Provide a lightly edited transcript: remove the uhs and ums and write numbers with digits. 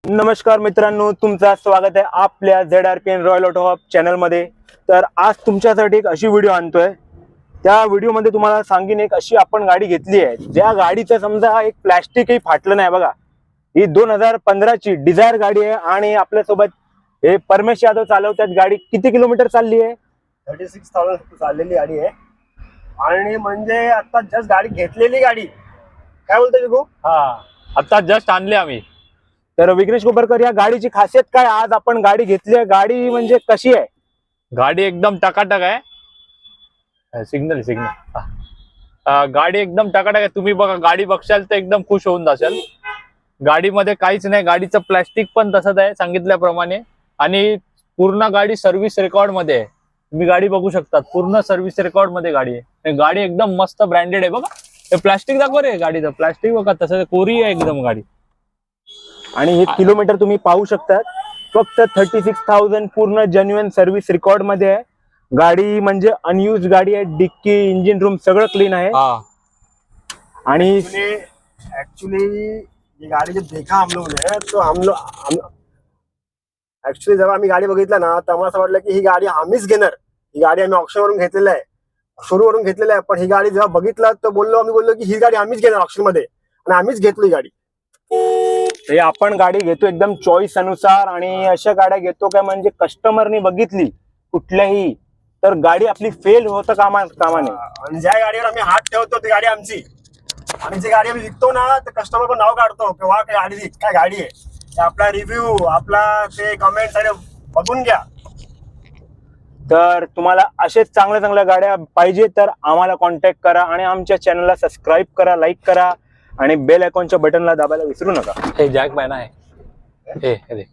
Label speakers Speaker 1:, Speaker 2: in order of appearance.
Speaker 1: नमस्कार मित्रांनो, तुमचं स्वागत आहे आपल्या ZRPN रॉयल ऑटो हब चॅनलमध्ये। तर आज तुमच्यासाठी एक अशी व्हिडिओ आणतोय। त्या व्हिडिओमध्ये तुम्हाला सांगीन एक अशी आपण गाडी घेतली आहे ज्या गाडीचं समजा एक प्लास्टिकही फाटलं नाही बघा। ही 2015 ची डिझायर गाडी आहे आणि आपल्यासोबत हे परमेश यादव चालवतात। गाडी किती किलोमीटर चालली आहे?
Speaker 2: 36,000 चाललेली गाडी आहे। आणि म्हणजे आता जस्ट गाडी घेतलेली गाडी, काय बोलतोय विभू?
Speaker 3: आता जस्ट आणले आम्ही।
Speaker 1: तर विघ्नेश कोपरकर, या गाडीची खासियत काय? आज आपण गाडी घेतली आहे, गाडी म्हणजे कशी आहे?
Speaker 3: गाडी एकदम टकाटक आहे। सिग्नल गाडी एकदम टकाटक आहे। तुम्ही बघा, गाडी बघशाल तर एकदम खुश होऊन जाशाल। गाडीमध्ये काहीच नाही, गाडीचं प्लॅस्टिक पण तसंच आहे सांगितल्याप्रमाणे आणि पूर्ण गाडी सर्व्हिस रेकॉर्ड मध्ये आहे। तुम्ही गाडी बघू शकता, पूर्ण सर्व्हिस रेकॉर्ड मध्ये गाडी आहे। गाडी एकदम मस्त ब्रँडेड आहे बघा। हे प्लॅस्टिक दाखव रे, गाडीचं प्लॅस्टिक बघा, तसं कोरी आहे एकदम गाडी।
Speaker 1: आणि हे किलोमीटर तुम्ही पाहू शकता, फक्त 36,000 पूर्ण जेन्युइन सर्व्हिस रेकॉर्ड मध्ये आहे। गाडी म्हणजे अनयूज गाडी आहे, डिक्की इंजिन रूम सगळं क्लीन आहे। आणि
Speaker 2: एक्चुअली ये गाड़ी जब देखा हम लोग ने तो हम एक्चुअली जेव्हा आम्ही गाडी बघितलं ना तर आम्हाला असं वाटलं की ही गाडी आम्हीच घेणार। ही गाडी आम्ही ऑप्शन वरून घेतलेली आहे, शोरूम घेतलेली आहे। पण ही गाडी जेव्हा बघितलं तर आम्ही बोललो की ही गाडी आम्हीच घेणार ऑप्शन मध्ये, आणि आम्हीच घेतली गाडी।
Speaker 1: हे आपण गाडी घेतो एकदम चॉईस अनुसार, आणि अशा गाड्या घेतो काय म्हणजे कस्टमरनी बघितली कुठल्याही तर गाडी आपली फेल होतं कामाने।
Speaker 2: आणि ज्या गाडीवर आम्ही हात ठेवतो ती गाडी आमची, आणि जी गाडी आम्ही विकतो ना तर कस्टमर पण नाव काढतो की वा काय गाडी, काय गाडी आहे। आपला रिव्ह्यू, आपला ते कमेंट्स आणि बघून घ्या।
Speaker 1: तर तुम्हाला असेच चांगल्या गाड्या पाहिजे तर आम्हाला कॉन्टॅक्ट करा आणि आमच्या चॅनलला सबस्क्राईब करा, लाईक करा आणि बेल आयकॉनच्या बटनला दाबायला विसरू नका।
Speaker 3: हे जॅक बॅन आहे, हे देख।